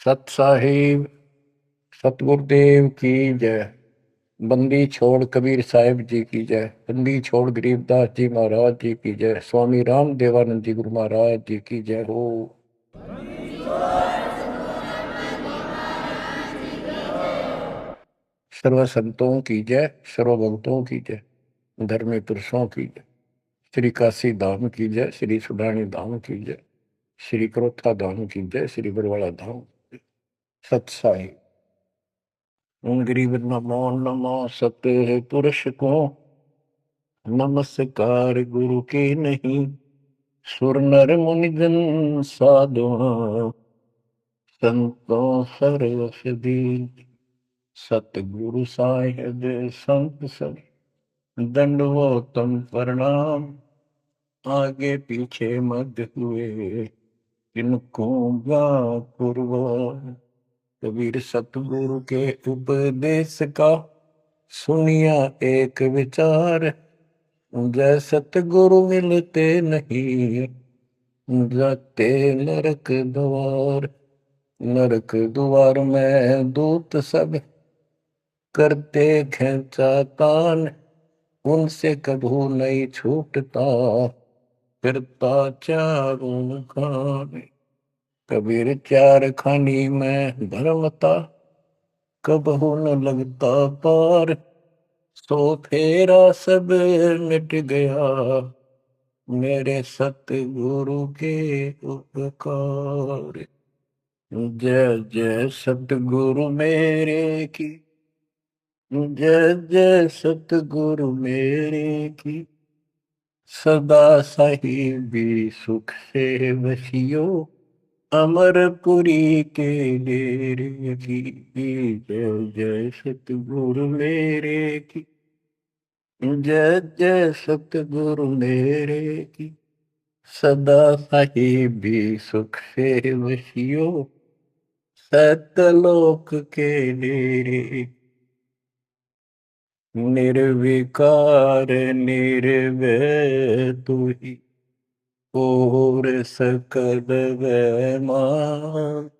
सत साहिब सतगुरुदेव की जय। बंदी छोड़ कबीर साहिब जी की जय। बंदी छोड़ गरीबदास जी महाराज जी की जय। स्वामी राम देवानंद जी गुरु महाराज जी की जय हो। सर्व संतों की जय, सर्व भक्तों की जय, धर्मी पुरुषों की जय। श्री काशी धाम की जय, श्री सुडानी धाम की जय, श्री क्रोथा धाम की जय, श्री बरवाड़ा धाम। सत साहिब। गरीब नमो नमो सत पुरुष को नमस्कार गुरु के नहीं। सुर नर मुनि जन साधु संतों सर्वसदी। सतगुरु साहिब संत सब दंडवतम प्रणाम। आगे पीछे मध्य हुए किनको पूर्व। कबीर सतगुरु के उपदेश का सुनिया एक विचार। जय सतगुरु मिलते नहीं जाते नरक द्वार। नरक द्वार में दूत सब करते खेचा तान। उनसे कभू नहीं छूटता फिरता चारों खान। कबीर चार खानी में धर्मता कबहू न लगता पार। सो फेरा सब मिट गया मेरे सतगुरु के उपकार। जय जय सतगुरु मेरे की जय जय सतगुरु मेरे की। सदा साहिबी सुख से बसियो अमरपुरी के डेरे की। जय जय सतगुरु मेरे की जय जय सतगुरु मेरे की। सदा साहिबी सुख से बसियो सतलोक के डेरे। निर्विकार निर्भय तू ही और सकल वैमान।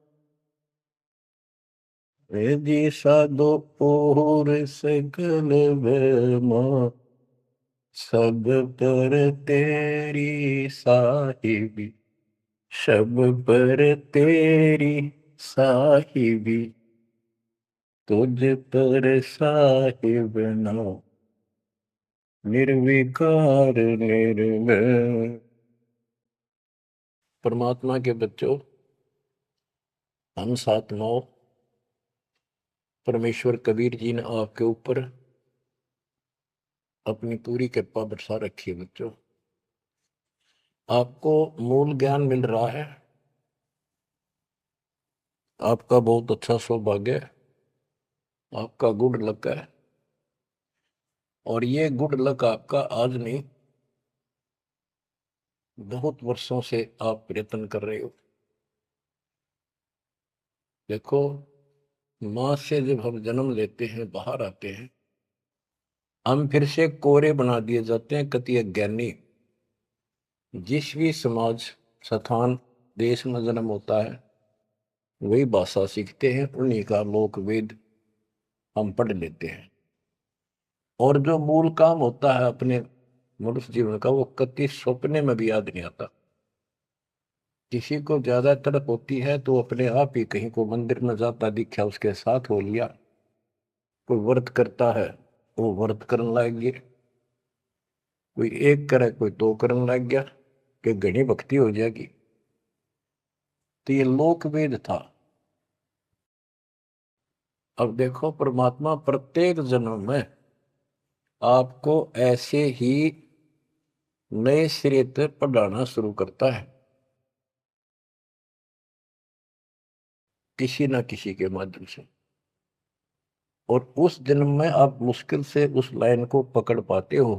जी साधो और सकल वैमान। सब पर तेरी साहिबी सब पर तेरी साहिबी। तुझ पर साहिब नाम निर्विकार निर्भय। परमात्मा के बच्चों, हम सात नौ परमेश्वर कबीर जी ने आपके ऊपर अपनी पूरी कृपा बरसा रखी है। बच्चों, आपको मूल ज्ञान मिल रहा है। आपका बहुत अच्छा सौभाग्य है। आपका गुड लक है। और ये गुड लक आपका आज नहीं, बहुत वर्षों से आप प्रयत्न कर रहे हो। देखो, मां से जब हम जन्म लेते हैं, बाहर आते हैं, हम फिर से कोरे बना दिए जाते हैं, कति अज्ञानी। जिस भी समाज स्थान देश में जन्म होता है, वही भाषा सीखते हैं, उन्हीं का लोक वेद हम पढ़ लेते हैं। और जो मूल काम होता है अपने मनुष्य जीवन का, वो कति सपने में भी याद नहीं आता। किसी को ज्यादा तड़प होती है तो अपने आप ही कहीं को मंदिर में जाता दिखा, उसके साथ हो लिया। कोई व्रत करता है, वो व्रत करने लग गया। कोई एक करे, कोई दो करने लग गया कि घनी भक्ति हो जाएगी। तो ये लोक वेद था। अब देखो, परमात्मा प्रत्येक जन्म में आपको ऐसे ही नए सिरे से पढ़ाना शुरू करता है, किसी ना किसी के माध्यम से। और उस जन्म में आप मुश्किल से उस लाइन को पकड़ पाते हो।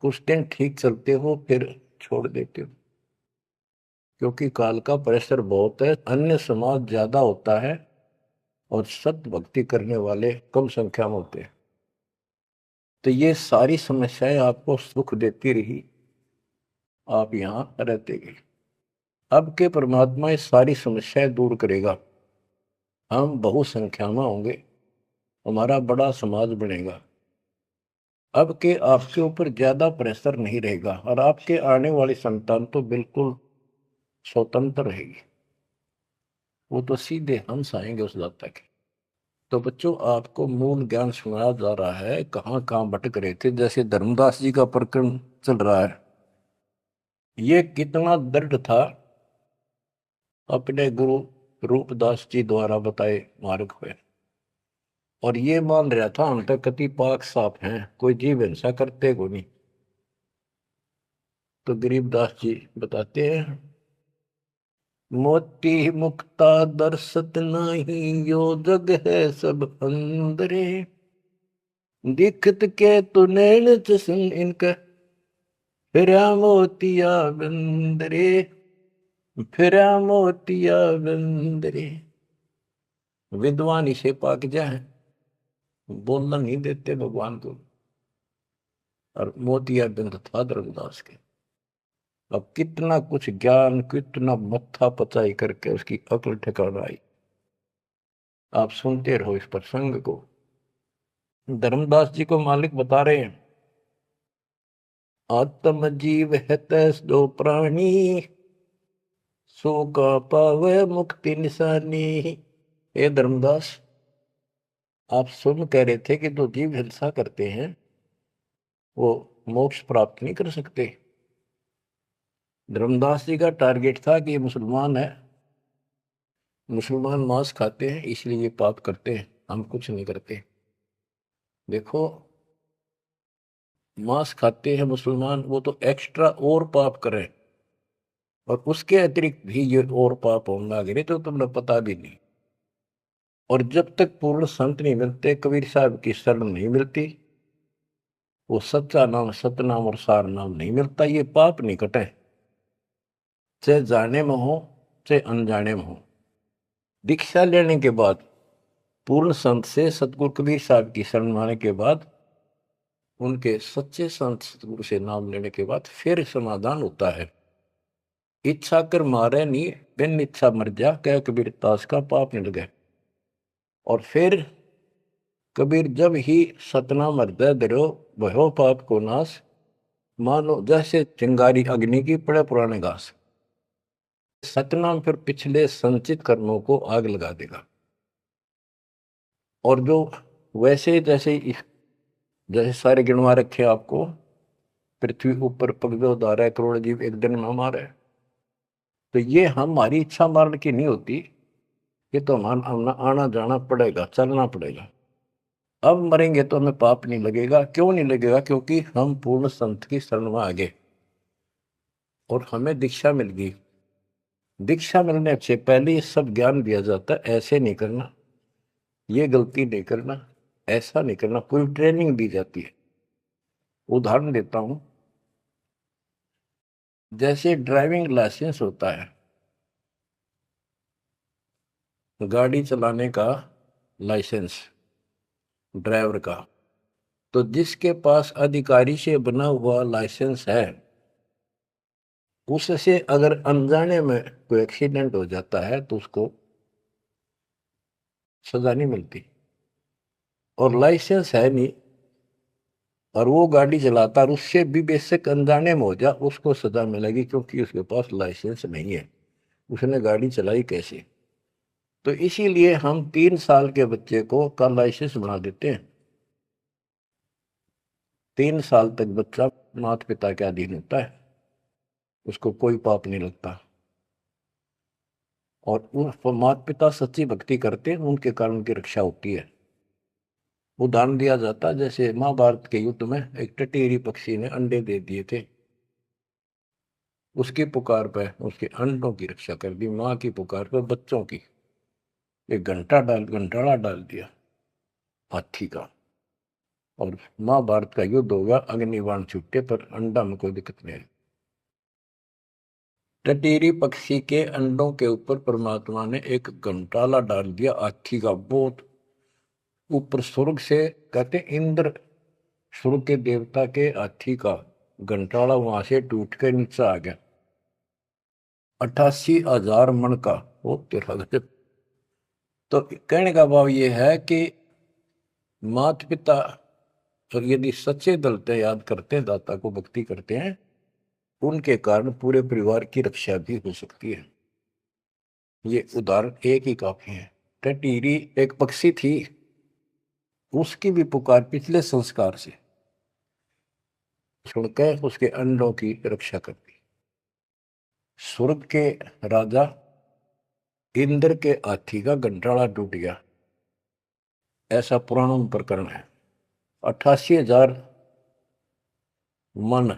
कुछ दिन ठीक चलते हो, फिर छोड़ देते हो, क्योंकि काल का प्रेशर बहुत है। अन्य समाज ज्यादा होता है और सत भक्ति करने वाले कम संख्या में होते हैं। तो ये सारी समस्याएं आपको सुख देती रही, आप यहां रहते गए। अब के परमात्मा ये सारी समस्याएं दूर करेगा, हम बहुसंख्या में होंगे, हमारा बड़ा समाज बनेगा। अब के आपके ऊपर ज्यादा प्रेशर नहीं रहेगा और आपके आने वाली संतान तो बिल्कुल स्वतंत्र रहेगी, वो तो सीधे हंस आएंगे उस दाता के। तो बच्चों, आपको मूल ज्ञान सुनाया जा रहा है, कहाँ कहाँ भटक रहे थे। जैसे धर्मदास जी का प्रकरण चल रहा है, ये कितना दृढ़ था अपने गुरु रूपदास जी द्वारा बताए मार्ग पे, और ये मान रहा था हम तो कति पाक साफ हैं, कोई जीव हिंसा करते को नहीं। तो गरीबदास जी बताते हैं, मोती मुक्ता दर्शत नाही, यो जग है सब अंदरे, दिखत के तु नैन चसन इनका, फिरा मोतिया बंदरे, फिरा मोतिया बंदरे। विद्वान इसे पाक जाए, बोलना नहीं देते भगवान को, और मोतिया बिंद था धर्मदास के। अब कितना कुछ ज्ञान, कितना मत्था पचाई करके उसकी अकल ठिकाना आई। आप सुनते रहो इस प्रसंग को। धर्मदास जी को मालिक बता रहे हैं, आत्म जीव है तैस दो प्राणी, सो का पावे मुक्ति निशानी। हे धर्मदास, आप सुन कह रहे थे कि जो जीव हिंसा करते हैं वो मोक्ष प्राप्त नहीं कर सकते। धर्मदास जी का टारगेट था कि ये मुसलमान है, मुसलमान मांस खाते हैं इसलिए ये पाप करते हैं, हम कुछ नहीं करते। देखो, मांस खाते हैं मुसलमान, वो तो एक्स्ट्रा और पाप करें, और उसके अतिरिक्त भी ये और पाप होने लगे तो तुमने पता भी नहीं। और जब तक पूर्ण संत नहीं मिलते, कबीर साहब की शरण नहीं मिलती, वो सच्चा नाम, सतनाम और सार नाम नहीं मिलता, ये पाप नहीं कटे, चाहे जाने में हो चाहे अनजाने में हो। दीक्षा लेने के बाद, पूर्ण संत से सतगुरु कबीर साहब की शरण माने के बाद, उनके सच्चे संत सतगुरु से नाम लेने के बाद फिर समाधान होता है। इच्छा कर मारे नहीं, बिन इच्छा मर जा, कह कबीर दास का पाप मिल गए। और फिर कबीर जब ही सतनाम हृदय धरो, भयो पाप को नाश, मानो जैसे चिंगारी अग्नि की पड़े पुराने घास। सतनाम फिर पिछले संचित कर्मों को आग लगा देगा। और जो वैसे जैसे जैसे सारे गिनवा रखे आपको, पृथ्वी ऊपर पगदो धारा करोड़ जीव एक दिन में हमारे, तो ये हमारी इच्छा मारने की नहीं होती, ये तो हमारा आना जाना पड़ेगा, चलना पड़ेगा। अब मरेंगे तो हमें पाप नहीं लगेगा। क्यों नहीं लगेगा? क्योंकि हम पूर्ण संत की शरण में आ गए और हमें दीक्षा मिल गई। दीक्षा मिलने से पहले ये सब ज्ञान दिया जाता है, ऐसे नहीं करना, ये गलती नहीं करना, ऐसा नहीं करना, पूरी ट्रेनिंग दी जाती है। उदाहरण देता हूं, जैसे ड्राइविंग लाइसेंस होता है, गाड़ी चलाने का लाइसेंस ड्राइवर का, तो जिसके पास अधिकारी से बना हुआ लाइसेंस है, उससे अगर अनजाने में कोई एक्सीडेंट हो जाता है तो उसको सजा नहीं मिलती। और लाइसेंस है नहीं और वो गाड़ी चलाता और उससे भी बेशक अनजाने में हो जा, उसको सजा मिलेगी, क्योंकि उसके पास लाइसेंस नहीं है, उसने गाड़ी चलाई कैसे। तो इसीलिए हम 3 साल के बच्चे को का लाइसेंस बना देते हैं। 3 साल तक बच्चा माता पिता के अधीन होता है, उसको कोई पाप नहीं लगता। और उन माता पिता सच्ची भक्ति करते हैं, उनके कारण उनकी रक्षा होती है। उदाहरण दिया जाता है, जैसे महाभारत के युद्ध में एक टटेरी पक्षी ने अंडे दे दिए थे, उसकी पुकार पर उसके अंडों की रक्षा कर दी, माँ की पुकार पर बच्चों की। एक घंटाड़ा डाल दिया हाथी का, और महाभारत का युद्ध होगा, अग्निबाण छूटे पर अंडा में कोई दिक्कत नहीं। टटेरी पक्षी के अंडों के ऊपर परमात्मा ने एक घंटाला डाल दिया हाथी का, बहुत ऊपर स्वर्ग से, कहते इंद्र स्वर्ग के देवता के हाथी का घंटाला वहां से टूट के नीचे आ गया। 88,000 मन का। वो तेरा गजब। तो कहने का भाव ये है कि माता पिता और यदि सच्चे दिल से याद करते हैं, दाता को भक्ति करते हैं, उनके कारण पूरे परिवार की रक्षा भी हो सकती है। ये उदाहरण एक ही काफी है। टटीरी एक पक्षी थी, उसकी भी पुकार पिछले संस्कार से सुनकर उसके अंडों की रक्षा करती। स्वर्ग के राजा इंद्र के हाथी का गंठाड़ा टूट गया, ऐसा पुराण प्रकरण है। 88,000 मन,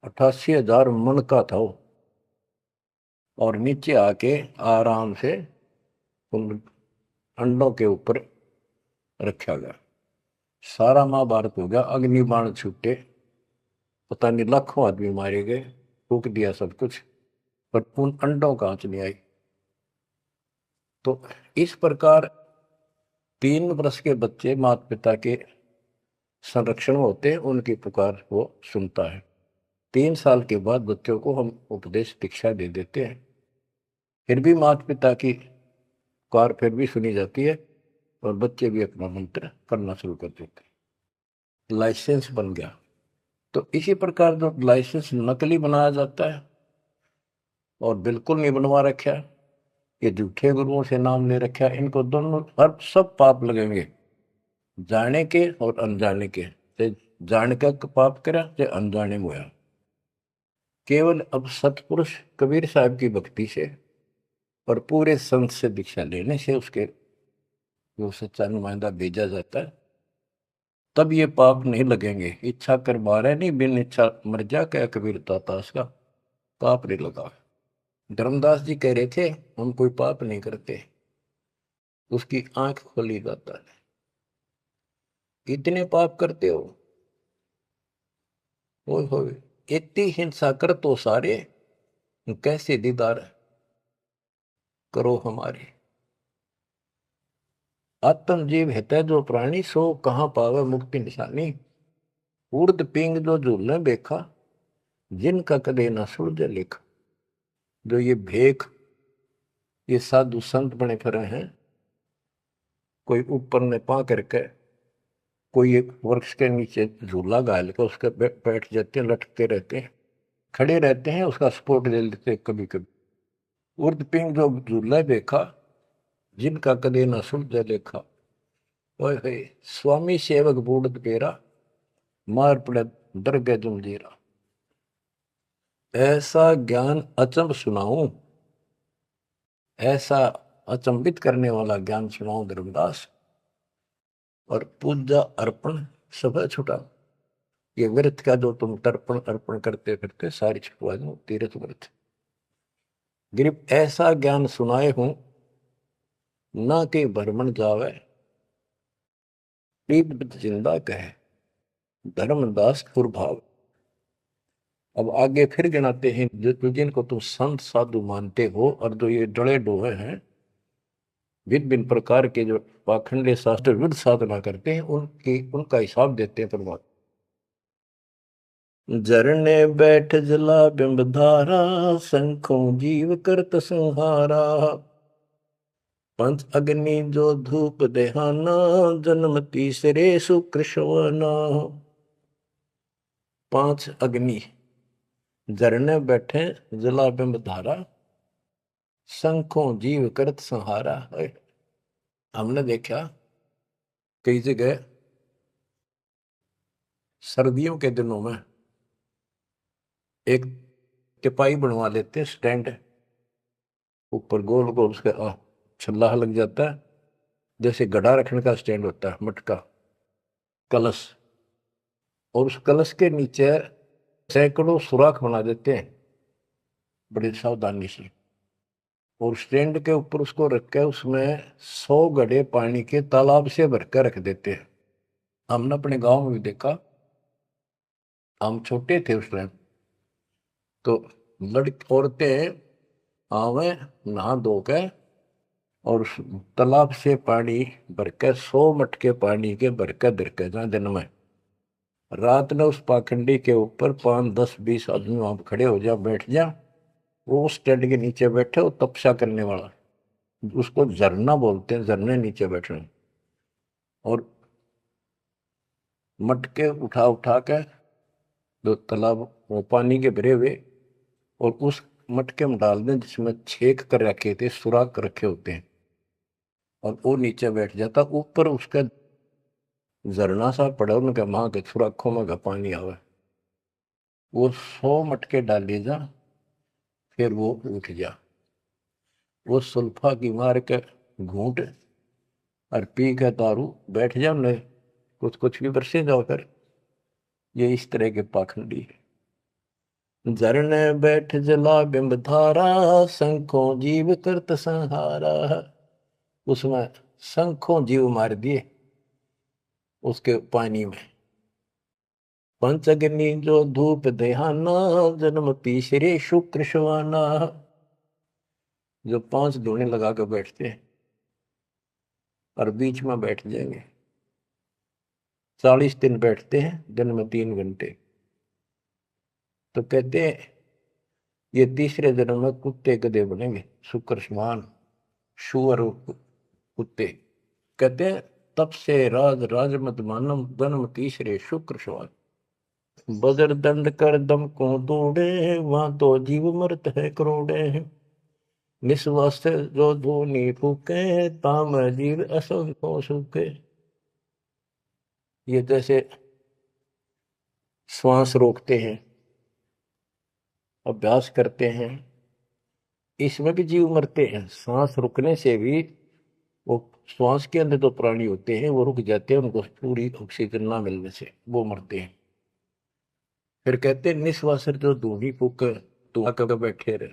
88,000 मन का था वो, और नीचे आके आराम से उन अंडों के ऊपर रखा गया। सारा महाभारत हो गया, अग्निबाण छूटे, पता नहीं लाखों आदमी मारे गए, फूक दिया सब कुछ, पर उन अंडों का आंच नहीं आई। तो इस प्रकार 3 वर्ष के बच्चे माता पिता के संरक्षण होते हैं, उनकी पुकार वो सुनता है। 3 साल के बाद बच्चों को हम उपदेश दीक्षा दे देते हैं, फिर भी माता पिता की पुकार फिर भी सुनी जाती है, और बच्चे भी अपना मंत्र करना शुरू कर देते हैं। लाइसेंस बन गया। तो इसी प्रकार जो लाइसेंस नकली बनाया जाता है और बिल्कुल नहीं बनवा रखा, ये झूठे गुरुओं से नाम ले रखा, इनको दोनों हर सब पाप लगेंगे, जाने के और अनजाने के। जान का पाप करा चाहे अनजाने में हुआ। केवल अब सतपुरुष कबीर साहब की भक्ति से और पूरे संत से दीक्षा लेने से उसके जो सच्चा नुमाइंदा भेजा जाता है, तब ये पाप नहीं लगेंगे। इच्छा कर मारे नहीं, बिन इच्छा मर जा, क्या कबीर दातास का पाप नहीं लगा। धर्मदास जी कह रहे थे हम कोई पाप नहीं करते, उसकी आंख खोली जाता है। इतने पाप करते हो, इतनी हिंसा कर तो सारे, कैसे दीदार करो हमारे। आत्म जीव है जो प्राणी, सो कहाँ पावे मुक्ति निशानी। उर्द पिंग जो झूलने देखा, जिनका कदे न सुलझे लिखा। जो ये भेख, ये साधु संत बने फिरे हैं, कोई ऊपर ने पा करके, कोई एक वृक्ष के नीचे झूला गाल के उसके बैठ जाते हैं, लटकते रहते हैं, खड़े रहते हैं, उसका सपोर्ट ले लेते कभी कभी। उर्द पिंग जो झूला देखा, जिनका कदे न सुलझे लेखा। ओए स्वामी सेवक बूढ़ पेरा, मार पड़े दरगे जमजीरा। ऐसा ज्ञान अचंब सुनाऊं, ऐसा अचंबित करने वाला ज्ञान सुनाऊं धर्मदास, और पूजा अर्पण सब छुटा। ये व्रत का जो तुम तर्पण अर्पण करते फिरते सारी छुटवा दो, तीर्थ व्रत। गिरिप ऐसा ज्ञान सुनाए हूं, ना कि भ्रमण जावे, जिंदा कहे धर्मदास कुरभाव। अब आगे फिर गिनाते हैं, जिनको तुम संत साधु मानते हो और जो ये डले डोहे हैं, भिन्न भिन्न प्रकार के जो पाखंडी शास्त्र विरुद्ध साधना करते हैं, उनका हिसाब देते हैं परमात्मा। झरने बैठ जला बिंब धारा, शंखों जीव करत संहारा। पंच अग्नि जो धूप देहाना, जन्म तीसरे सुकृष्णवना। 5 अग्नि झरने बैठे जला बिंब धारा, शंखों जीव करत संहारा। हमने देखा कई जगह सर्दियों के दिनों में एक टिपाई बनवा लेते, स्टैंड ऊपर गोल गोल उसका छल्ला लग जाता है, जैसे गड्ढा रखने का स्टैंड होता है, मटका कलश, और उस कलश के नीचे सैकड़ों सुराख बना देते हैं बड़ी सावधानी से, और स्टैंड के ऊपर उसको रख के उसमें 100 घड़े पानी के तालाब से भर कर रख देते हैं। हमने अपने गांव में भी देखा, हम छोटे थे उस टाइम, तो लड़की औरतें आवे नहा धो के, और उस तालाब से पानी भर के 100 मटके पानी के भर के धर के जहाँ दिन में, रात में उस पाखंडी के ऊपर 5, 10, 20 आदमी वहां खड़े हो जा, बैठ जा, वो उस टेंट के नीचे बैठे, वो तपस्या करने वाला, उसको झरना बोलते हैं, झरने नीचे बैठ रहे हैं, और मटके उठा उठा के जो तालाब वो पानी के भरे हुए, और उस मटके में डाल दें जिसमें छेक कर रखे थे, सुराख कर रखे होते हैं, और वो नीचे बैठ जाता, ऊपर उसका झरना सा पड़ा, उनके माँ के सुराखों में का पानी आवे, वो 100 मटके डाले जा, फिर वो उठ जा, वो सुल्फा की मार के घूंट और पी के दारू बैठ जा, न कुछ कुछ भी बरसे जाओ कर। ये इस तरह के पाखंडी है। झरने बैठ जला बिंब धारा, शंखों जीव करत संहारा। उसमें शंखों जीव मार दिए उसके पानी में। पंचअग्नि जो धूप देहाना, जन्म तीसरे शुक्र शवाना। जो 5 धूने लगा कर बैठते हैं और बीच में बैठ जाएंगे, 40 दिन बैठते हैं, दिन में 3 घंटे। तो कहते हैं ये तीसरे जन्म में कुत्ते गधे बनेंगे, शुक्र समान, शुअर कुत्ते। कहते हैं तब से राज राज मत मानम, जन्म तीसरे शुक्र समान। बजर दंड कर दम को दौड़े, वहां तो जीव मरत है करोड़े। निस्वास जो धोनी फूके, ताम जीव असंख्यों सूखे। ये जैसे श्वास रोकते हैं, अभ्यास करते हैं, इसमें भी जीव मरते हैं। सांस रुकने से भी, वो श्वास के अंदर तो प्राणी होते हैं वो रुक जाते हैं, उनको पूरी ऑक्सीजन ना मिलने से वो मरते हैं। फिर कहते हैं निश्वास जो धूनी फूक, तू आकर बैठे रहे,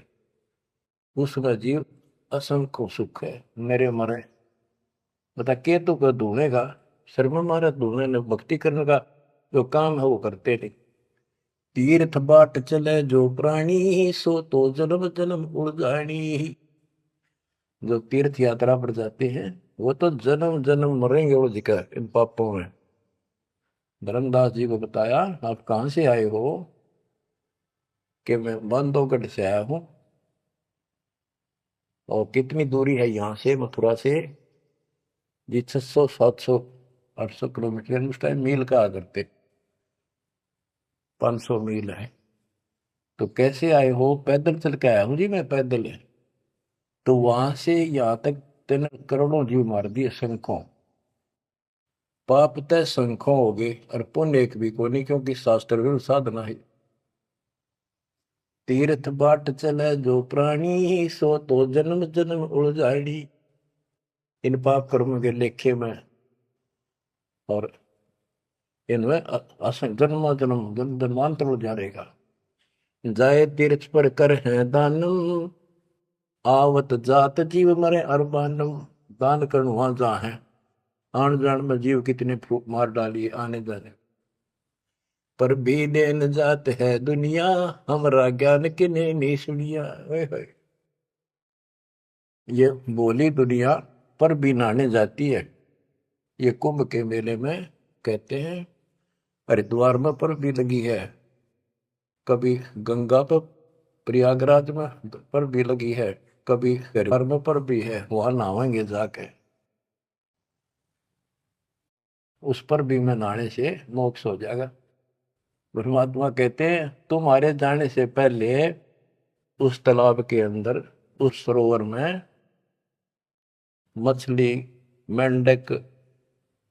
उसका जीव असंख्य सुख है, मेरे मरे। बता के तो कर धूने का शर्म मारा, धूने ने भक्ति करने का जो काम है वो करते नहीं। तीर्थ बाट चले जो प्राणी, सो तो जन्म जन्म उड़ानी। जो तीर्थ यात्रा पर जाते हैं वो तो जन्म जन्म मरेंगे वो जिक्र इन पापों में। धर्मदास जी को बताया आप कहां से आए हो, कि मैं बांधवगढ़ से आया हूं। और कितनी दूरी है यहाँ से, मथुरा से? जी 600 700 800 किलोमीटर, उस टाइम मील का करते, 500 मील है। तो कैसे आए हो? पैदल चल के आया हूं जी, मैं पैदल है। तो वहां से यहाँ तक 3 करोड़ों जीव मार दिए शंखों। पाप तय शंखों हो गए और पुण्य एक भी को नहीं, क्योंकि शास्त्र विरुद्ध साधना है। तीर्थ बाट चले जो प्राणी, सो तो जन्म जन्म उलझाड़ी। इन पाप कर्म के लेखे में और इनमें जन्म जन्म जन्मांतर उजारेगा। जाए तीर्थ पर कर है दानम, आवत जात जीव मरे अरबानम। दान करण वहां जहाँ है, आन जान में जीव कितने फूक मार डालिए आने जाने। पर भी देन जात है दुनिया, हमरा ज्ञान किने नहीं सुनिया। ये बोली दुनिया पर भी नहाने जाती है। ये कुंभ के मेले में कहते हैं हरिद्वार में पर भी लगी है, कभी गंगा पर प्रयागराज में पर भी लगी है, कभी हरिद्वार में पर भी है, वहां नहावेंगे जाके, उस पर भी में नहाने से मोक्ष हो जाएगा। परमात्मा कहते हैं तुम्हारे जाने से पहले उस तालाब के अंदर, उस सरोवर में मछली, मेंढक,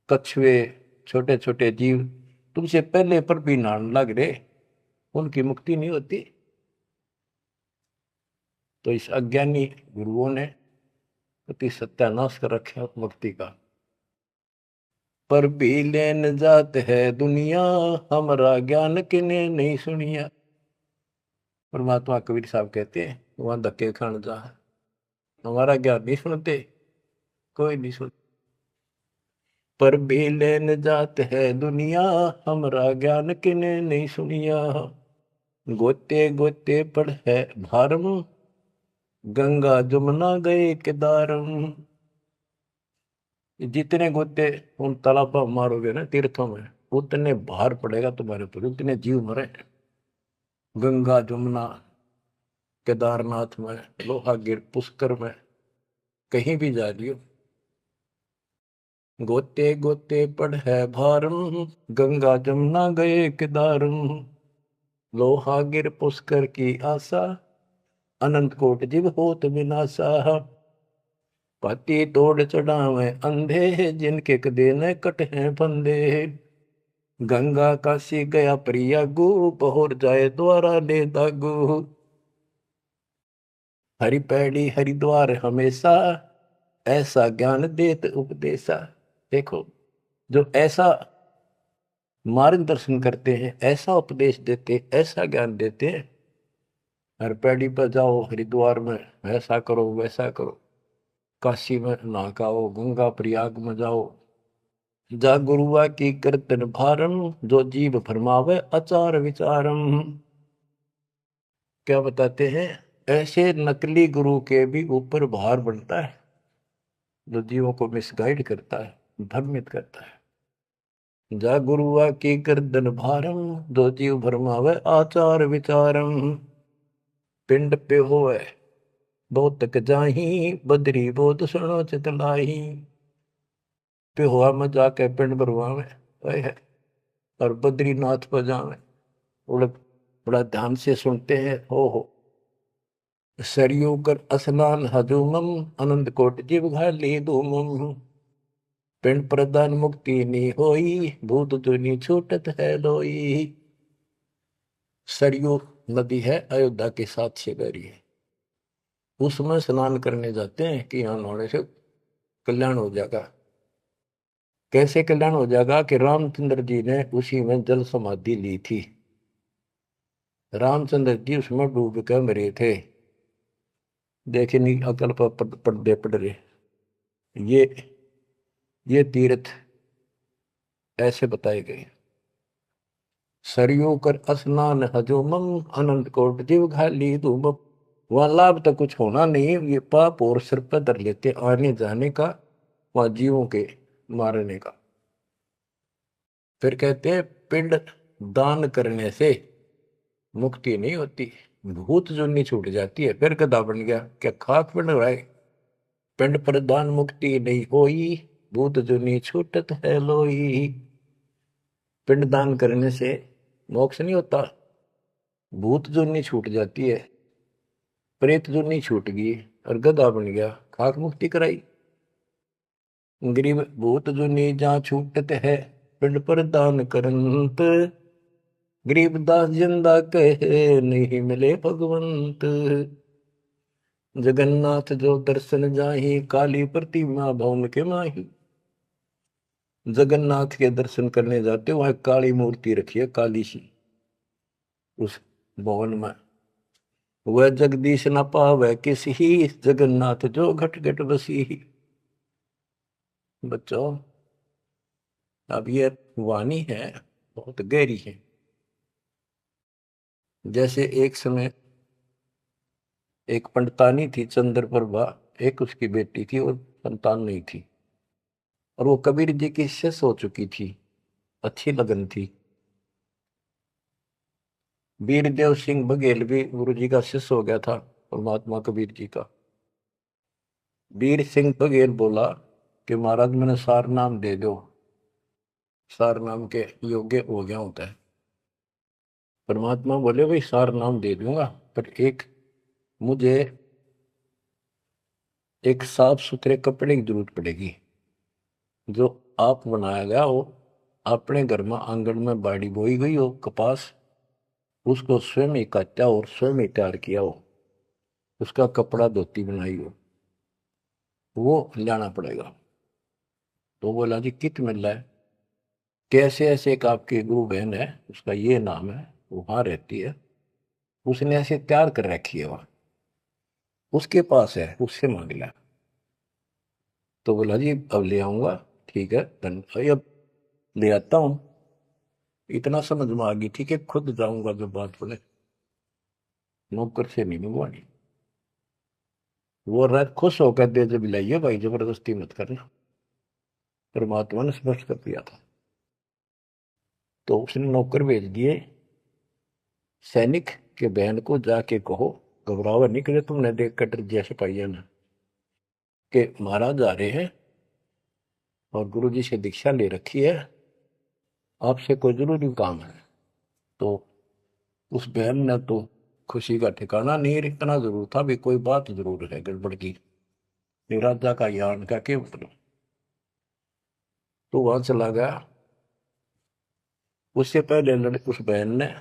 कछुए, छोटे छोटे जीव तुमसे पहले पर भी नहाने लग रहे, उनकी मुक्ति नहीं होती। तो इस अज्ञानी गुरुओं ने अति सत्यानाश कर रखा भक्ति का। पर भी लेन जात है दुनिया, हमारा ज्ञान किने नहीं सुनिया। परमात्मा कबीर साहब कहते हैं वहां धक्के खान जा, हमारा ज्ञान नहीं सुनते, कोई नहीं सुन। पर भी लेन जात है दुनिया, हमारा ज्ञान किने नहीं सुनिया। गोते गोते पड़ है भारम, गंगा जमुना गए केदारम। जितने गोते उन तालाबों मारोगे ना तीर्थों में, उतने भार पड़ेगा तुम्हारे ऊपर, उतने जीव मरे। गंगा जमुना केदारनाथ में, लोहागिर, पुष्कर में, कहीं भी जा लियो, गोते गोते पड़ है भारम, गंगा जमुना गए केदारम, लोहागिर पुष्कर की आशा, अनंत कोट जीव होत विनाशा, पाती तोड़ चढ़ावे अंधे, जिनके कदे न कट हैं फंदे, गंगा काशी गया प्रयागु, पहुर जाए द्वारा ले दागु, हरि पैड़ी हरिद्वार हमेशा, ऐसा ज्ञान देत उपदेशा। देखो, जो ऐसा मार्गदर्शन करते हैं, ऐसा उपदेश देते, ऐसा ज्ञान देते हैं, हर पैड़ी पर जाओ, हरिद्वार में ऐसा करो वैसा करो, काशी में नहाओ, गंगा प्रयाग में जाओ, जा गुरुआ की कीर्तन भारम, जो जीव फरमावे आचार विचारम। क्या बताते हैं, ऐसे नकली गुरु के भी ऊपर भार बनता है, जो जीवों को मिसगाइड करता है, भ्रमित करता है। जा गुरुआ की कीर्तन भारम, जो जीव फरमावे आचार विचारम, पिंड पे होए बहुत तक जाही, बदरी बहुत सुनो चितलाई, पे हुआ में जाके पिंड भरवावे है, और बद्रीनाथ पर जावे, बड़ा बड़ा ध्यान से सुनते हैं। हो सरयू कर स्नान हजूमम, अनंत कोट जीव घाली धूमम, पिंड प्रदान मुक्ति नी होई, भूत दुनी छूटत है लोई। सरयू नदी है, अयोध्या के साथ से गहरी है, उसमें स्नान करने जाते हैं कि यहाँ नहाने से कल्याण हो जाएगा। कैसे कल्याण हो जाएगा कि रामचंद्र जी ने उसी में जल समाधि ली थी, रामचंद्र जी उसमें डूब कर मरे थे। देखे नहीं, अकल पर पर्दे पड़ रहे। ये तीर्थ ऐसे बताए गए। सरयू कर स्नान हजूमम, अनंत कोट जीव घाली धूमम। वहां लाभ तो कुछ होना नहीं, ये पाप और सिर पर धर लेते आने जाने का, वहां जीवों के मारने का। फिर कहते हैं पिंड दान करने से मुक्ति नहीं होती, भूत जुनी छूट जाती है। फिर गधा बन गया, क्या खाक बन रहा है। पिंड प्रदान मुक्ति नहीं होई, भूत जुनी छूटत है लोई। पिंड दान करने से मोक्ष नहीं होता, भूत जुनी छूट जाती है, प्रेत जुनी छूट गई और गधा बन गया, खाक मुक्ति कराई। गरीब भूत जुनी जहाँ छूटत है, पिंड प्रदान करंत, गरीबदास जिंदा कहे नहीं मिले भगवंत। जगन्नाथ जो दर्शन जाही, काली प्रतिमा भवन के माही। जगन्नाथ के दर्शन करने जाते, वहां काली मूर्ति रखी है, काली सी, उस भवन में। वह जगदीश न पावे किसी, जगन्नाथ जो घट घट बसी। बच्चों, अब ये वाणी है, बहुत गहरी है। जैसे एक समय एक पंडितानी थी, चंद्रप्रभा, एक उसकी बेटी थी और संतान नहीं थी, और वो कबीर जी की शिष्य हो चुकी थी, अच्छी लगन थी। वीरदेव सिंह बघेल भी गुरु जी का शिष्य हो गया था, और महात्मा कबीर जी का। वीर सिंह बघेल बोला कि महाराज मैंने सार नाम दे दो, सार नाम के योग्य हो गया होता है। परमात्मा बोले भाई सार नाम दे दूंगा, पर मुझे एक साफ सुथरे कपड़े की जरूरत पड़ेगी, जो आप बनाया गया हो, अपने घर में आंगन में बाड़ी बोई गई हो कपास, उसको स्वयं ही काटा और स्वयं ही तैयार किया हो, उसका कपड़ा धोती बनाई हो, वो लाना पड़ेगा। तो बोला जी कित मिल रहा है। कैसे ऐसे एक आपकी गुरु बहन है, उसका ये नाम है, वहां रहती है, उसने ऐसे तैयार कर रखी है, वहां उसके पास है, उससे मांग लिया। तो बोला जी अब ले आऊंगा, ठीक है धन्यवाद, अब ले आता हूं। इतना समझ में आ गई, ठीक है खुद जाऊंगा, जो बात बोले, नौकर से नहीं मंगवानी। वो रात खुश होकर दे जब लाइए भाई, जबरदस्ती मत करना, परमात्मा ने स्पष्ट कर दिया था। तो उसने नौकर भेज दिए, सैनिक के बहन को जाके कहो घबरावा नहीं करे तुमने देख कर जैसे पाइया ना कि महाराज आ रहे हैं और गुरु जी से दीक्षा ले रखी है, आपसे कोई जरूरी काम है। तो उस बहन ने तो खुशी का ठिकाना नहीं, इतना जरूर था भी कोई बात जरूर है गड़बड़ की, निराजा का यान का के मतलब। तो वहां चला गया। उससे पहले उस बहन ने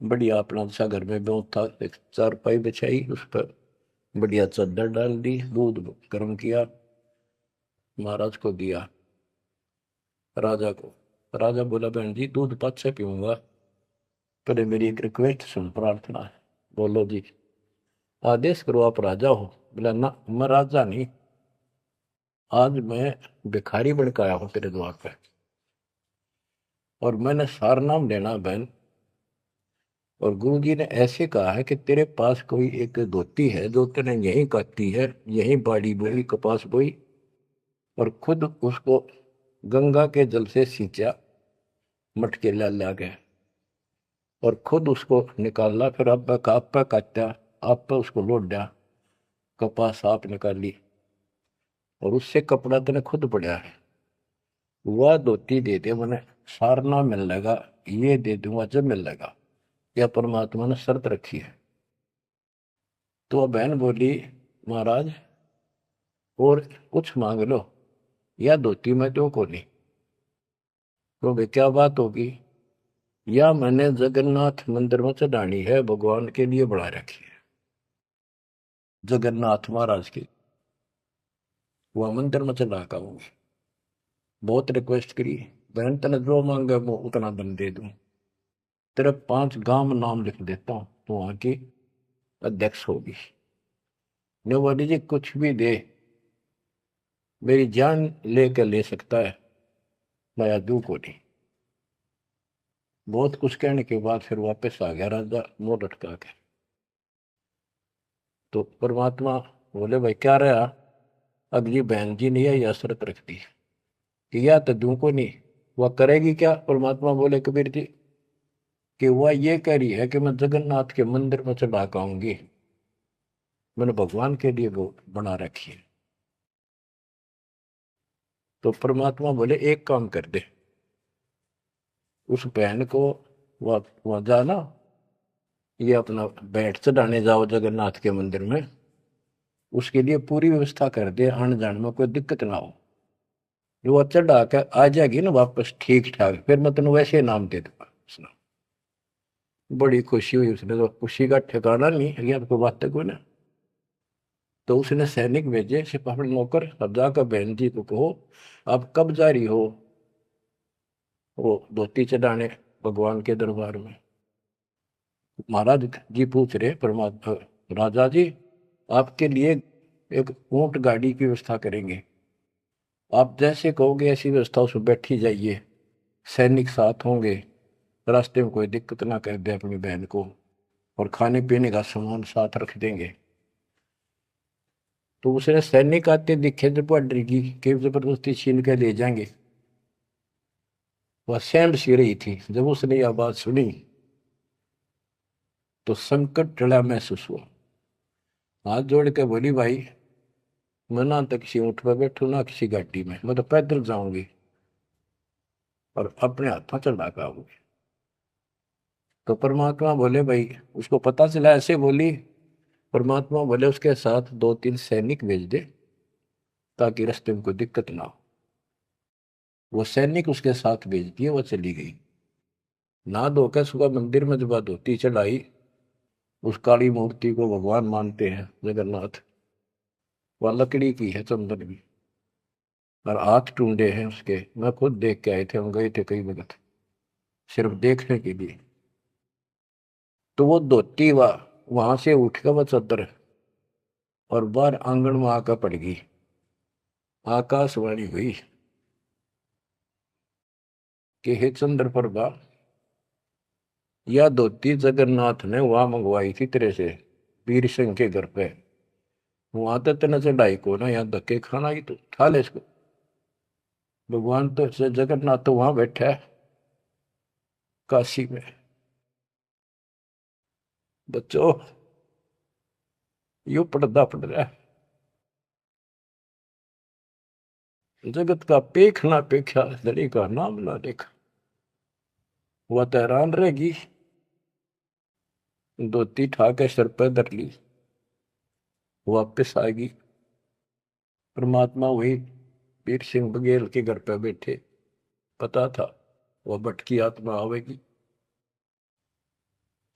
बढ़िया अपना सा घर में बहुत था, एक चारपाई बिछाई, उस पर बढ़िया चादर डाल दी, दूध गर्म किया, महाराज को दिया, राजा को। राजा बोला बहन जी दूध पद से पीऊंगा, पहले मेरी एक रिक्वेस्ट सुन, प्रार्थना है। बोलो जी। आदेश करो, आप राजा हो। बोला ना, मैं राजा नहीं, आज मैं भिखारी बन के आया हूं तेरे द्वार पे, और मैंने सार नाम लेना बहन। और गुरु जी ने ऐसे कहा है कि तेरे पास कोई एक धोती है जो तेने यहीं काटी है, यहीं बाड़ी बोई, कपास बोई, और खुद उसको गंगा के जल से सींचा, मटके ला गए, और खुद उसको निकाला, फिर आप पे काटा, आप पे उसको लौट दिया, कपास आप निकाली, और उससे कपड़ा तेने खुद पड़ा है, वह धोती दे दे, मैंने सारना मिल लेगा, ये दे दूंगा जब मिल लेगा। यह परमात्मा ने शर्त रखी है। तो वह बहन बोली महाराज और कुछ मांग लो, या धोती में तो को नहीं। तो वे क्या बात होगी, या मैंने जगन्नाथ मंदिर में चढ़ानी है, भगवान के लिए बढ़ा रखी है, जगन्नाथ महाराज की, वह मंदिर में चढ़ा का हूँ। बहुत रिक्वेस्ट करी, बहन तेने जो मांगे वो उतना धन दे दूं, तेरे 5 गांव नाम लिख देता हूं, तो वहां की अध्यक्ष होगी। ने बोली जी कुछ भी दे, मेरी जान लेकर ले सकता है, मैं दू को नहीं। बहुत कुछ कहने के बाद फिर वापस आ गया राजा मुंह लटका के। तो परमात्मा बोले भाई क्या रहा, अगली बहन जी ने यह शर्त रख दी कि या तो दू को नहीं, वह करेगी क्या। परमात्मा बोले कबीर जी कि वह ये कह रही है कि मैं जगन्नाथ के मंदिर में चढ़ा आऊंगी, मैंने भगवान के लिए वो बना रखी है। तो परमात्मा बोले एक काम कर दे, उस बहन को वहां जाना, ये अपना बैठ चढ़ाने जाओ जगन्नाथ के मंदिर में, उसके लिए पूरी व्यवस्था कर दे, आने जाने में कोई दिक्कत ना हो। जो वो चढ़ा कर आ जाएगी ना वापस ठीक ठाक, फिर मैं तेन वैसे नाम दे दूंगा। उसने बड़ी खुशी हुई, उसने तो खुशी का ठिकाना नहीं है, आपको बात को ना। तो उसने सैनिक भेजे सिपाही नौकर, अब जाकर बहन जी को कहो आप कब जा रही हो वो धोती चढ़ाने भगवान के दरबार में। महाराज जी पूछ रहे परमात्मा, राजा जी आपके लिए एक ऊंट गाड़ी की व्यवस्था करेंगे, आप जैसे कहोगे ऐसी व्यवस्था उसमें बैठी जाइए, सैनिक साथ होंगे, रास्ते में कोई दिक्कत ना कर दे अपनी बहन को, और खाने पीने का सामान साथ रख देंगे। तो उसने सैनिक आते दिखे जब डर की कि जबरदस्ती छीन के ले जाएंगे, वह सहम सी रही थी। जब उसने यह बात सुनी तो संकट टला महसूस हुआ, हाथ जोड़ के बोली भाई मैं ना तो किसी ऊँट पर बैठू ना किसी गाड़ी में, मैं तो पैदल जाऊंगी और अपने हाथों चढ़ा के आऊंगी। तो परमात्मा बोले भाई, उसको पता चला ऐसे बोली, परमात्मा बोले उसके साथ 2-3 सैनिक भेज दे ताकि रास्ते में कोई दिक्कत ना हो। वो सैनिक उसके साथ भेज दिए, वो चली गई। ना धोकर सुबह मंदिर में जब धोती चढ़ाई, उस काली मूर्ति को भगवान मानते हैं जगन्नाथ, वह लकड़ी की है, चंदन की, और हाथ टूंडे हैं उसके। मैं खुद देख के आए थे, हम गए थे कई वक्त सिर्फ देखने के लिए। तो वो धोती वहां से उठ कर वह चद्दर और बाहर आंगन में आकर पड़ गई। आकाशवाणी हुई कि हे चंद्र प्रभा, यह धोती जगन्नाथ ने वहां मंगवाई थी तेरे से, वीर सिंह के घर पे, वहां तो तेने चढ़ाई को ना, यहाँ धक्के खाना ही तो खा ले इसको। भगवान तो जगन्नाथ तो वहां बैठा है काशी में। बच्चों यो पड़दा पड़ रहा है। जगत का पेख ना पेख्या, धड़ी का नाम ना देखा। वह तो हैरान रहेगी, धोती ठाके सर पर धर ली, वापिस आएगी। परमात्मा वही वीर सिंह बघेल के घर पे बैठे, पता था वह भटकी आत्मा आवेगी।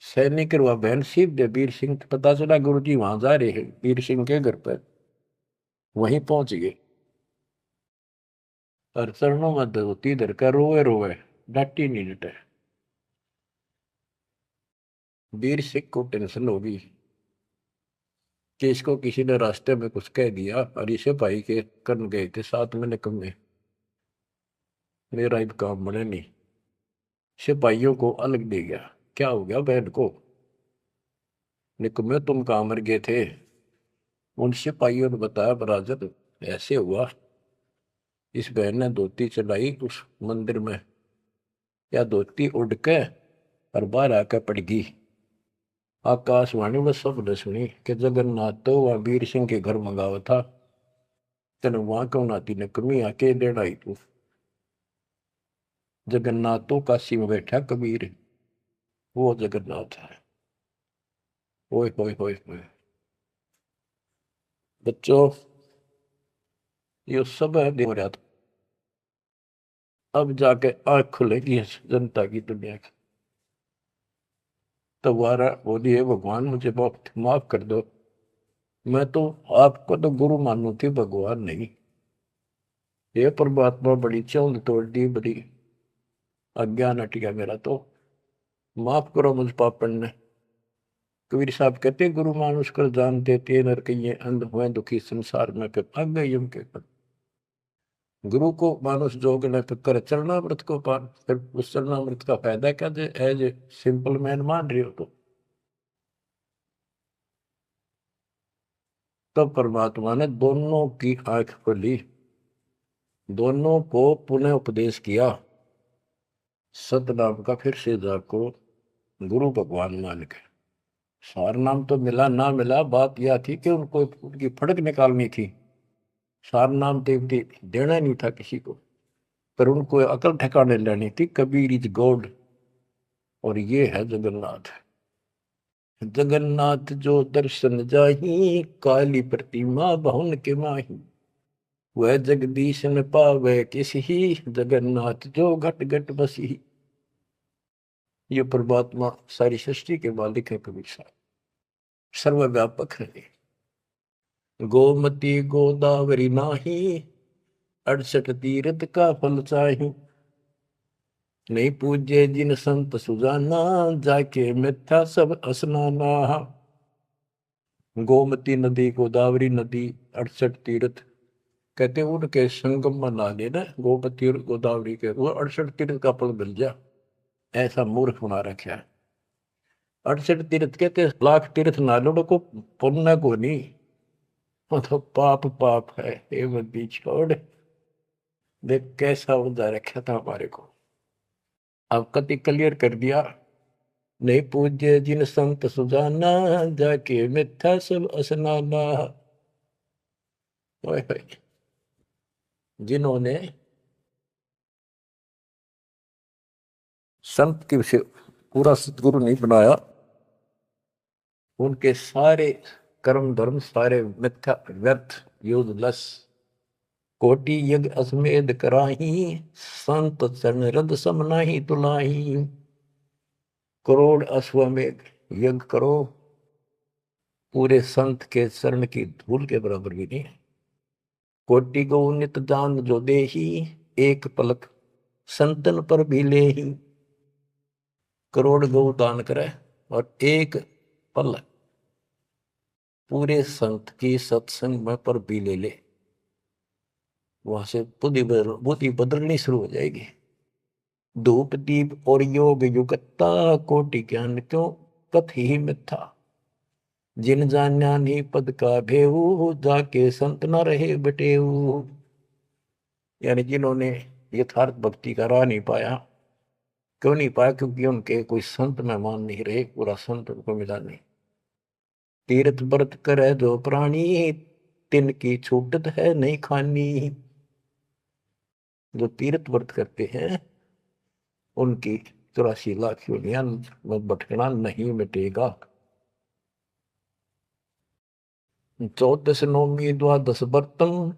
सैनिक वह बहन सीप दे वीर सिंह, पता चला गुरु जी वहां जा रहे हैं वीर सिंह के घर पर। वहीं पहुंच गए और चरणों में धोती धरकर रोए रोए, डांटी नहीं डटे। वीर सिंह को टेंशन होगी कि इसको किसी ने रास्ते में कुछ कह दिया, और इसे भाई के करन गए थे साथ में निकम्मे, मेरा इन काम बने नहीं। सिपाहियों को अलग दे गया, क्या हो गया बहन को, निकम्मे तुम कहाँ मर गए थे। उन सिपाहियों ने बताया बराजत ऐसे हुआ, इस बहन ने धोती चलाई उस मंदिर में, या धोती उड़ के और बाहर आकर पड़ गई। आकाशवाणी में सबने सुनी कि जगन्नाथ तो वह वीर सिंह के घर मंगावा था, तेने वहां क्यों नाती ने कमी आके देना ही तू। जगन्नाथ तो काशी में बैठा कबीर, वो जगन्नाथ है। ओए होए होए होए बच्चों, ये सब है हो रहा था। अब जाके आंख खुलेगी इस जनता की, दुनिया की। दोबारा बोलिए भगवान मुझे बहुत माफ कर दो, मैं तो आपको तो गुरु मानू थी, भगवान नहीं। ये परमात्मा बड़ी चौंध तोड़ दी, बड़ी अज्ञान हट गया मेरा, तो माफ करो मुझ पापन ने। कबीर साहब कहते गुरु मानुष कर जान देते नर कहिए अंध हुए दुखी संसार में, फिर भाग गई उनके पर। गुरु को मानुष जोग ने फिर कर चरणामृत को पान, फिर उस चरणामृत का फायदा क्या दे, एज ए सिंपल मैन मान रही हो तो। तब परमात्मा ने दोनों की आंख खोली, दोनों को पुनः उपदेश किया, सतनाम का फिर से जाको गुरु भगवान मान के। सार नाम तो मिला ना मिला, बात यह थी कि उनको उनकी फड़क निकालनी थी। सार नाम देवती देना नहीं था किसी को, पर उनको अकल ठिकाने लेनी थी। कबीर इज गॉड, और ये है जगन्नाथ। जगन्नाथ जो दर्शन जाही, काली प्रतिमा बहुन के माही। वह जगदीश न पावे किसी, जगन्नाथ जो घट घट बसी। ये परमात्मा सारी सृष्टि के मालिक है कबीर साहब, सर्वव्यापक है। गोमती गोदावरी नाही, 68 तीर्थ का फल चाही। नहीं पूजे जिन संत सुजाना, जाके मिथ्या सब स्नाना। गोमती नदी, गोदावरी नदी, 68 तीर्थ, कहते हैं उनके संगम में नहा लेना गोमती और गोदावरी के, वो 68 तीर्थ का फल मिल जा। ऐसा मूर्ख बना रखा है। 68 तीर्थ कहते लाख तीर्थ ना लो को पुण्य को नहीं, वो तो पाप पाप है। ये बंदी छोड़, देख कैसा उदा रखा था हमारे को। अब कति क्लियर कर दिया। नहीं पूज्य जिन संत सुजाना, जाके मिथ्या सब स्नाना। ओए होए, जिन्होंने संत की से पूरा सतगुरु नहीं बनाया, उनके सारे कर्म धर्म सारे मिथ्या व्यर्थ यूजलेस। कोटि यज्ञ अश्वमेध कराही, संत चरण रद सम नाही तुलाही। करोड़ अश्वमेध यज्ञ करो, पूरे संत के चरण की धूल के बराबर भी नहीं। कोटि गौ नित दान जो देही, एक पलक संतन पर भी ले ही। करोड़ गौ दान करे और एक पल पूरे संत की सत्संग में पर भी ले ले, वहां से बुद्धि बदलनी शुरू हो जाएगी। धूप दीप और योग युगता, कोटि ज्ञान क्यों कथ ही मिथ्या। जिन जान्या नहीं पद का भेऊ, जाके संत न रहे बटेऊ। यानी जिन्होंने यथार्थ भक्ति का राह नहीं पाया, क्यों नहीं पाया, क्योंकि उनके कोई संत मेहमान नहीं रहे, पूरा संत उनको मिला नहीं। तीर्थ व्रत करे जो प्राणी, तिनकी छूटत है नहीं खानी। जो तीर्थ व्रत करते हैं उनकी 84 लाख योनियां में भटकना नहीं मिटेगा। 14 नौमी द्वादश व्रतम,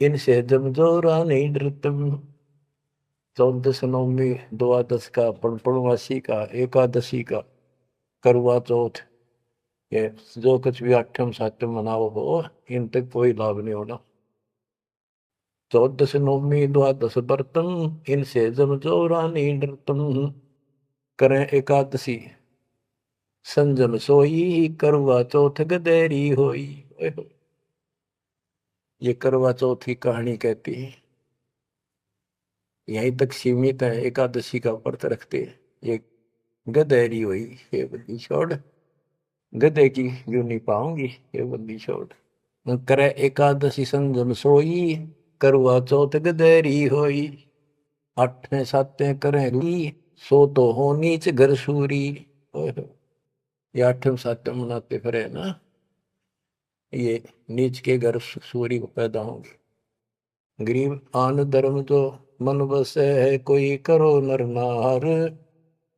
इनसे जब जोरा नहीं डरतम। 14 नौमी द्वादश का, पूर्णमासी का, एकादशी का, करवा चौथ, ये जो कुछ भी आठम सातम मनाओ हो, इन तक कोई लाभ नहीं होना। 14 नौमी द्वादश व्रतम, इनसे जब जोरा नहीं डरतम। करें एकादशी संजम सोई, करवा चौथ गदेरी होई। ये करवा चौथ की कहानी कहती है, यहीं तक सीमित है। एकादशी का व्रत रखते हैं, ये गदेरी हुई, ये बंदी छोड़, गधे की जो नहीं पाऊंगी, ये बंदी छोड़। करे एकादशी संजम सोई, करवा चौथ गदेरी होई। आठे साते करें ली, सो तो हो नीच घर सूरी। ये आठम सातम मनाते फिरे ना, ये नीच के घर सूरी को पैदा होंगे। गरीब आन धर्म जो मन बसे है, कोई करो नर नार।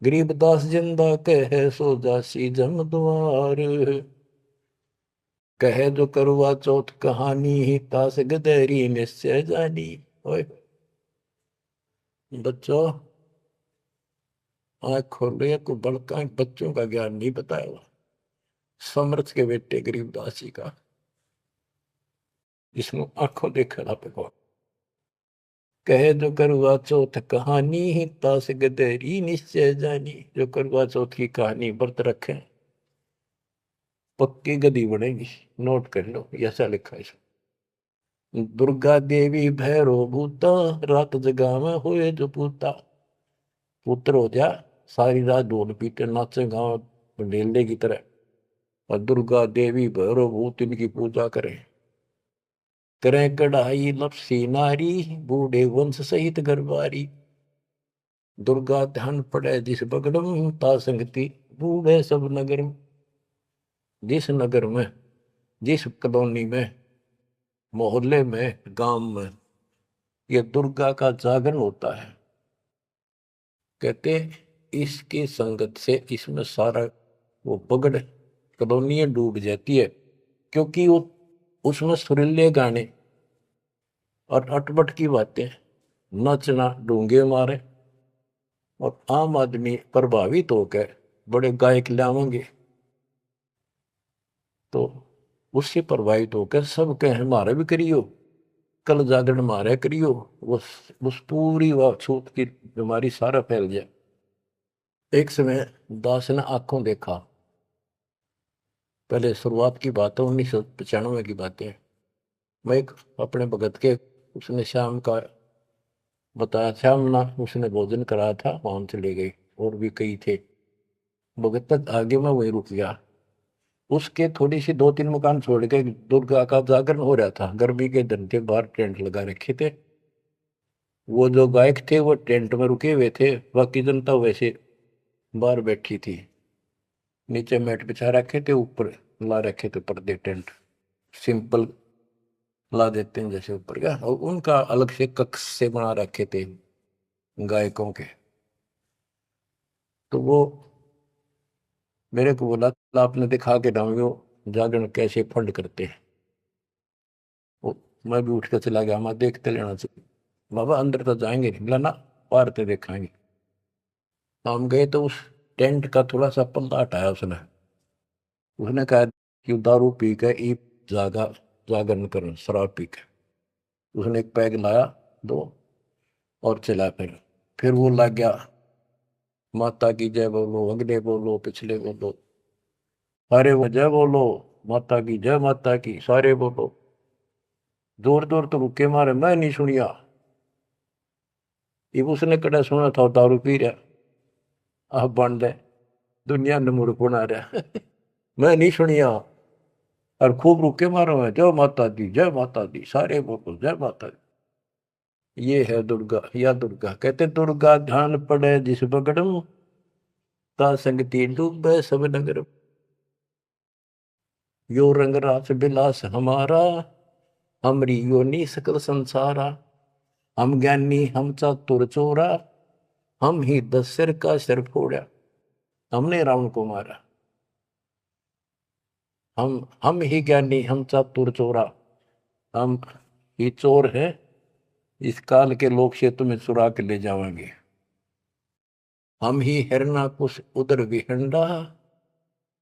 गरीब दास जिंदा कहे, सो जासी जम द्वार। कहे जो करवा चौथ कहानी, ही तास गदेरी निश्चय जानी। ओए बच्चों, आँख खोलो, को बड़का बच्चों का ज्ञान नहीं बताया। समर्थ के बेटे गरीबदास जी का, जिसमें आंखों देखा पे। कहे जो करवा चौथ कहानी, ही तास गदेरी निश्चय जानी। जो करवा चौथ की कहानी व्रत रखे, पक्की गदी बनेगी। नोट कर लो, ऐसा लिखा है। दुर्गा देवी भैरो भूता, रात जगा में हुए जो पूता। पुत्र हो जा, सारी रात ढोल पीटे नाचे गाँव ढेले की तरह, और दुर्गा देवी भैरो भूत इनकी पूजा करें। करें कढ़ाई लपसी नारी, बूढ़े वंश सहित गरबारी। दुर्गा ध्यान पड़े जिस बगड़म, ता संगति बूढ़े सब नगर। जिस नगर में, जिस कॉलोनी में, मोहल्ले में, गांव में ये दुर्गा का जागरण होता है, कहते इसकी संगत से इसमें सारा वो बगड़ कॉलोनियां डूब जाती है। क्योंकि वो उसमें सुरीले गाने और अटपट की बातें, नचना, डूंगे मारे, और आम आदमी प्रभावित होकर बड़े गायक लावेंगे, तो उससे प्रभावित होकर सब कहे हमारे भी करियो, कल जागरण मारे करियो। उस पूरी व छूत की बीमारी सारा फैल जाए। एक समय दास ने आंखों देखा, पहले शुरुआत की बात है, 1995 की बातें। मैं एक अपने भगत के, उसने शाम का बताया, शाम ना उसने भोजन कराया था, वहां चले गए, और भी कई थे। भगत तक आगे मैं वही रुक गया। उसके थोड़ी सी 2-3 मकान छोड़ के दुर्गा का जागरण हो रहा था। गर्मी के दिन थे, बाहर टेंट लगा रखे थे। वो जो गायक थे वो टेंट में रुके हुए थे, बाकी जनता वैसे बाहर बैठी थी। नीचे मैट बिछा रखे थे, ऊपर ला रखे थे पर्दे, टेंट सिंपल ला देते हैं जैसे ऊपर का, और उनका अलग से कक्ष से बना रखे थे गायकों के। तो वो मेरे को बोला, आपने दिखा के डाउंगे जागरण कैसे फंड करते हैं। वो मैं भी उठ कर चला गया, मैं देखते लेना चाहिए। बाबा अंदर तो जाएंगे नहीं, बोला ना, बाहर से देखाएंगे। हम गए तो उस टेंट का थोड़ा सा पल्ला हटाया उसने। उसने कहा कि दारू पी के ई जागा जागरण करो, शराब पी के। उसने एक पैग लाया, दो, और चला। फिर वो लग गया, माता की जय बोलो, अगले बोलो, पिछले बोलो, सारे वो जय बोलो, माता की जय, माता की, सारे बोलो। जोर जोर तो रुके मारे, मैं नहीं सुनिया। ये उसने कड़ा सुना था, दारू पी रहा, आप बन दे, दुनिया ने मूर्ख बना रहा। मैं नहीं सुनिया, और खूब रुके मारो है, जय माता दी, जय माता दी, सारे बोलो जय माता दी। ये है दुर्गा, या दुर्गा। कहते दुर्गा ध्यान पड़े जिस बगड़म, ता संगति डूबे सब नगर। यो रंग रास बिलास हमारा, हमरी योनि सकल संसारा। हम ज्ञानी हम चातुर चोरा, हम ही 10 सिर का सिर फोड़ा। हमने रावण को मारा। हम ही ज्ञानी हम चातुर चोरा, हम ही चोर है, इस काल के लोक से तुम्हें चुरा के ले जाएंगे। हम ही हिरणाकुश उदर विहंडा,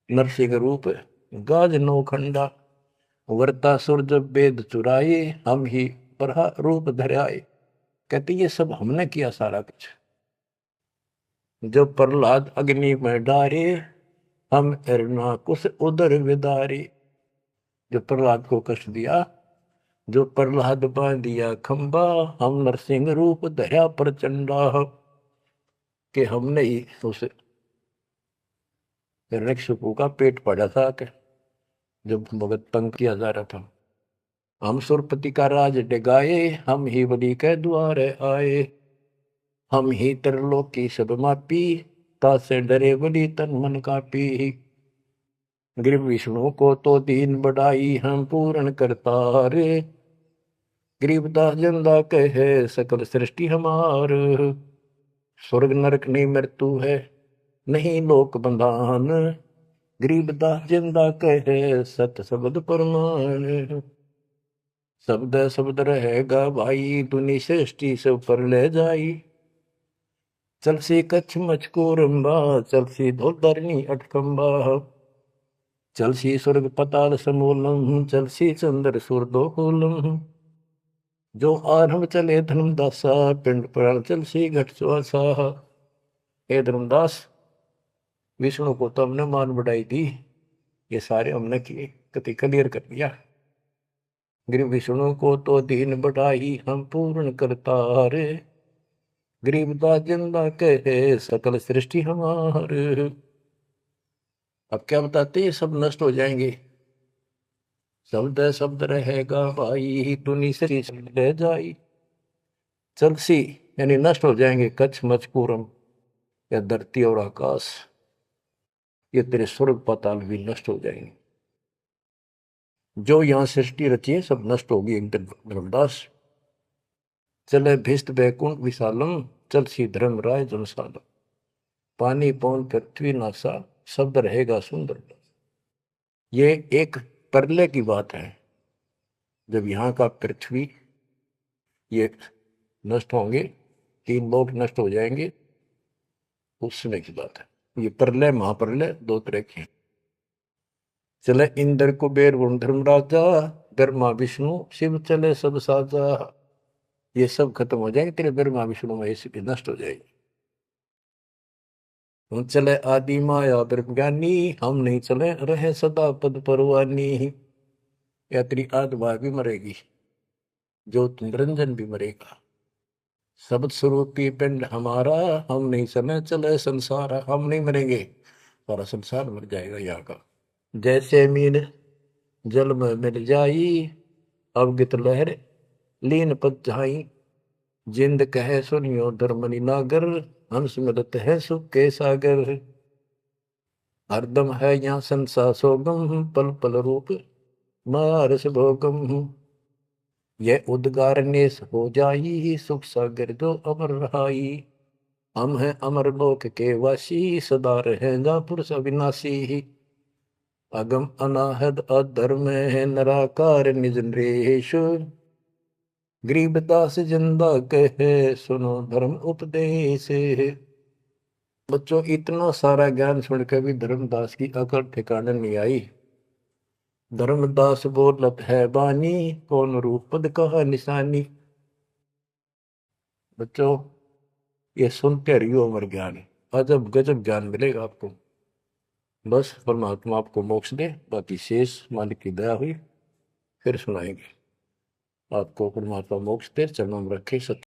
नरसिंह रूप गाज नौखंडा। वर्तासुर जब वेद चुराए, हम ही बरहा रूप धराए। कहते ये सब हमने किया सारा कुछ। जब प्रहलाद अग्नि में डारे, हम हिरणाकुश उदर विदारे। जो प्रहलाद को कष्ट दिया, जो प्रहलाद बांध दिया खंबा, हम नरसिंह रूप धरा प्रचंडा। कि हमने ही उस हिरण्यकशिपु का पेट फाड़ा था कि जब भगत तंग किया जा रहा था। हम सुरपति का राज डिगाए, हम ही बलि के द्वार आए। हम ही त्रिलोक की सब मापी, तासे डरे बलि तन मन कापी। गिर विष्णु को तो दीन बढ़ाई, हम पूर्ण करतार। गरीबदास जिंदा कहे सकल सृष्टि हमार। स्वर्ग नरक नहीं मृत्यु है, नहीं लोक बंधान। गरीबदास जिंदा कहे सत शब्द प्रमाण। शब्द शब्द रहेगा भाई, दुनि सृष्टि से ऊपर ले जाई। चल सी कच्छ मचकोरम्बा, चल सी धोधरनी अटकम्बा। चल सी स्वर्ग पताल समूलम, चल सी चंद्र सूर्दोलम। जो आरंभ चले धर्मदासा, पिंड पुराण चल सी घट सुहासा। हे धर्मदास, विष्णु को तो हमने मान बढ़ाई दी, ये सारे हमने किए, कति क्लियर कर दिया। गिर विष्णु को तो दीन बढ़ाई, हम पूर्ण करतार। गरीबदास जिंदा कहे सकल सृष्टि हमार। अब क्या बताते, ये सब नष्ट हो जाएंगे। शब्द शब्द रहेगा भाई, दुनि से ले जाई। चलसी यानी नष्ट हो जाएंगे, कच्छ मचपूरम या धरती और आकाश, ये तेरे स्वर्ग पाताल भी नष्ट हो जाएंगे। जो यहां सृष्टि रची है सब नष्ट होगी एक दिन। धर्मदास चले भिस्त बैकुंठ विशालम, चल सी धर्म राय जनसालम। पानी पौन पृथ्वी नासा, शब्द रहेगा सुंदर। ये एक प्रलय की बात है, जब यहाँ का पृथ्वी ये नष्ट होंगे, 3 लोक नष्ट हो जाएंगे, उस समय की बात है। ये प्रलय महाप्रलय 2 तरह के हैं। चले इंद्र कुबेर वरुण धर्मराजा, ब्रह्मा विष्णु शिव चले सब साजा। ये सब खत्म हो जाएंगे, तेरे ब्रह्मा विष्णु महेश भी नष्ट हो जाएंगे। हम चले आदि माया ब्रह्म ज्ञानी, हम नहीं चले रहे सदा पद परवानी। या तेरी आत्मा भी मरेगी, जो निरंजन भी मरेगा। शब्द स्वरूपी पिंड हमारा, हम नहीं चले चले संसार। हम नहीं मरेंगे, सारा संसार मर जाएगा यहाँ का। जैसे मीन जल में मिल जाई, अवगित लहर लीन पद जाई। जिंद कहे सुनियो धर्मनि नागर, हंस मिलत है सुख के सागर। हरदम है यहाँ संसा सोगम, पल पल रूप मारस भोगम। यह उद्गार नेस हो जाई, सुख सागर जो अमर रहाई। हम हैं अमर लोक के वासी, सदा रहेगा पुरुष अविनाशी। अगम अनाहद अधर्म है, निराकार निज नरेश। गरीबदास जिंदा कहे सुनो धर्म उपदेश। बच्चों इतना सारा ज्ञान सुन के भी धर्मदास की अकल ठिकाने नहीं आई। धर्मदास बोलत है बानी, कौन रूप पद कहा निशानी। बच्चों ये सुनते रहियो अमर ज्ञान, अजब गजब ज्ञान मिलेगा आपको। बस परमात्मा आपको मोक्ष दे, बाकी शेष मालिक की दया हुई फिर सुनाएंगे। आपको परमात्मा मोक्ष दे, चरणों में रखे। सत्य